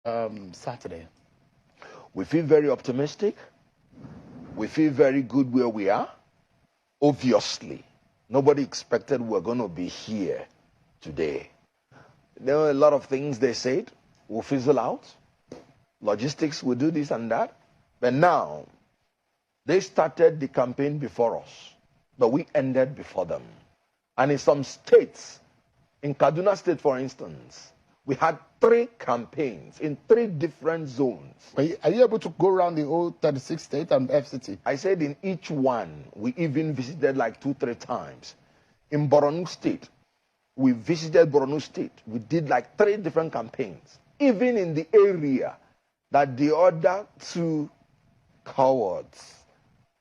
Saturday? We feel very optimistic. We feel very good where we are. Obviously, nobody expected we're going to be here today. There were a lot of things they said will fizzle out. Logistics will do this and that. But now, they started the campaign before us, but we ended before them. And in some states, in Kaduna State, for instance, we had 3 campaigns in 3 different zones. Are you able to go around the whole 36 states and FCT? I said in each one, we even visited like 2-3 times. In Borno State, we visited Borno State. We did like 3 different campaigns. Even in the area that the other 2 cowards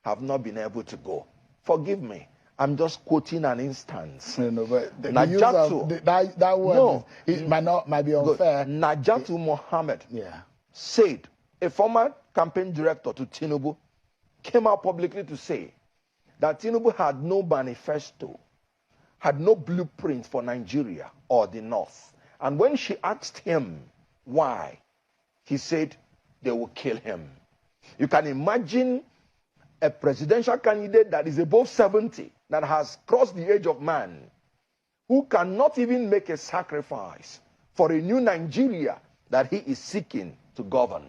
have not been able to go. Forgive me. I'm just quoting an instance. No, but the Najatu, use of that word no, might be unfair. Najatu Mohammed Yeah. said, a former campaign director to Tinubu came out publicly to say that Tinubu had no manifesto, had no blueprint for Nigeria or the North. And when she asked him why, he said they will kill him. You can imagine a presidential candidate that is above 70, that has crossed the age of man, who cannot even make a sacrifice for a new Nigeria that he is seeking to govern.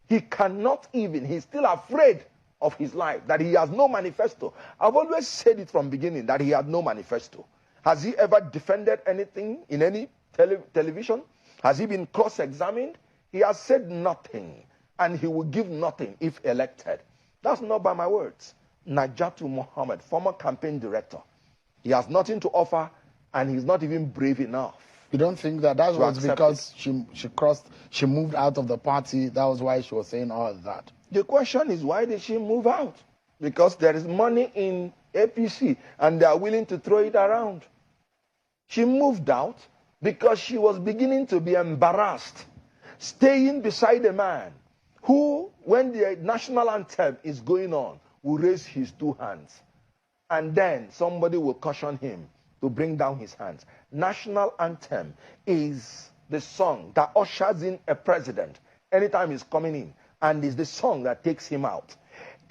He cannot even, he's still afraid of his life, that he has no manifesto. I've always said it from beginning, that he had no manifesto. Has he ever defended anything in any television? Has he been cross-examined? He has said nothing, and he will give nothing if elected. That's not by my words. Najatu Mohammed, former campaign director, he has nothing to offer, and he's not even brave enough. You don't think that was because she moved out of the party? That was why she was saying all that. The question is, why did she move out? Because there is money in APC, and they are willing to throw it around. She moved out because she was beginning to be embarrassed, staying beside a man who, when the national anthem is going on, will raise his 2 hands. And then somebody will caution him to bring down his hands. National anthem is the song that ushers in a president anytime he's coming in, and is the song that takes him out.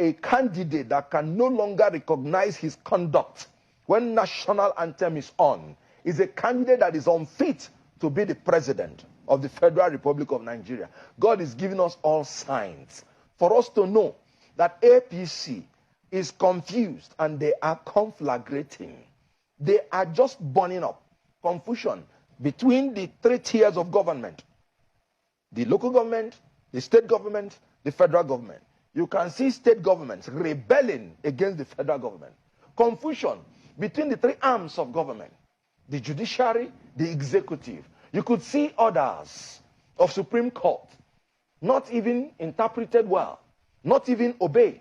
A candidate that can no longer recognize his conduct when national anthem is on is a candidate that is unfit to be the president of the Federal Republic of Nigeria. God is giving us all signs for us to know that APC is confused and they are conflagrating. They are just burning up. Confusion between the 3 tiers of government: the local government, the state government, the federal government. You can see state governments rebelling against the federal government. Confusion between the 3 arms of government: the judiciary, the executive. You could see orders of Supreme Court not even interpreted well, not even obeyed.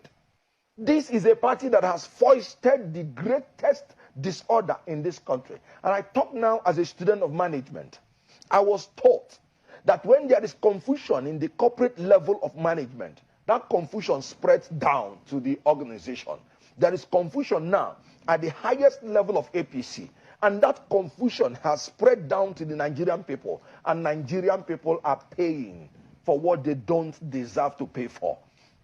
This is a party that has foisted the greatest disorder in this country. And I talk now as a student of management. I was taught that when there is confusion in the corporate level of management, that confusion spreads down to the organization. There is confusion now at the highest level of APC. And that confusion has spread down to the Nigerian people. And Nigerian people are paying for what they don't deserve to pay for.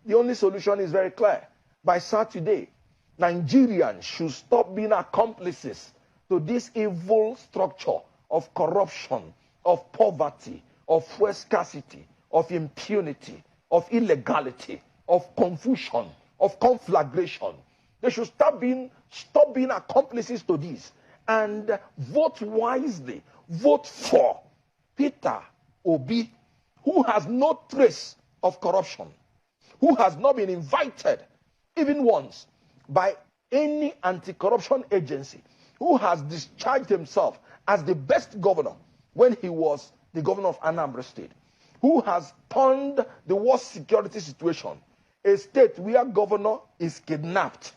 The only solution is very clear. By Saturday, Nigerians should stop being accomplices to this evil structure of corruption, of poverty, of fuel scarcity, of impunity, of illegality, of confusion, of conflagration. They should stop being accomplices to this and vote wisely. Vote for Peter Obi, who has no trace of corruption, who has not been invited even once by any anti-corruption agency, who has discharged himself as the best governor when he was the governor of Anambra State, who has turned the worst security situation, a state where governor is kidnapped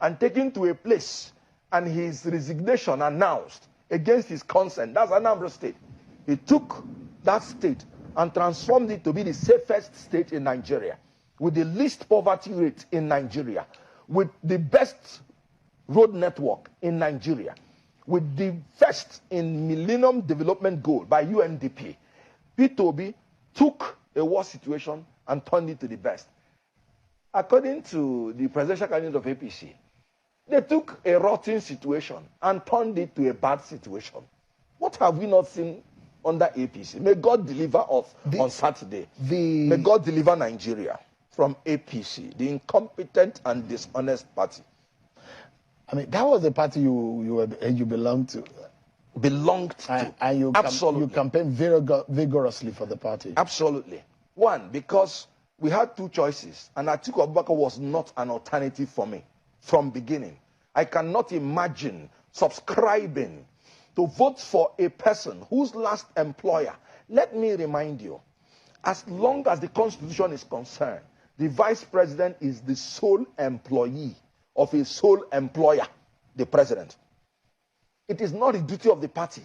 and taken to a place and his resignation announced against his consent. That's Anambra State. He took that state and transformed it to be the safest state in Nigeria, with the least poverty rate in Nigeria, with the best road network in Nigeria, with the first in Millennium Development Goal by UNDP. Peter Obi took a worse situation and turned it to the best. According to the presidential candidate of APC, they took a rotten situation and turned it to a bad situation. What have we not seen under APC? May God deliver us on Saturday. May God deliver Nigeria from APC, the incompetent and dishonest party. I mean, that was the party you belonged to. Belonged to. And you absolutely. You campaigned vigorously for the party. Absolutely. One, because we had two choices, and Atiku Abubakar was not an alternative for me from beginning. I cannot imagine subscribing to vote for a person whose last employer, let me remind you, as long as the Constitution is concerned, the vice president is the sole employee of a sole employer, the president. It is not the duty of the party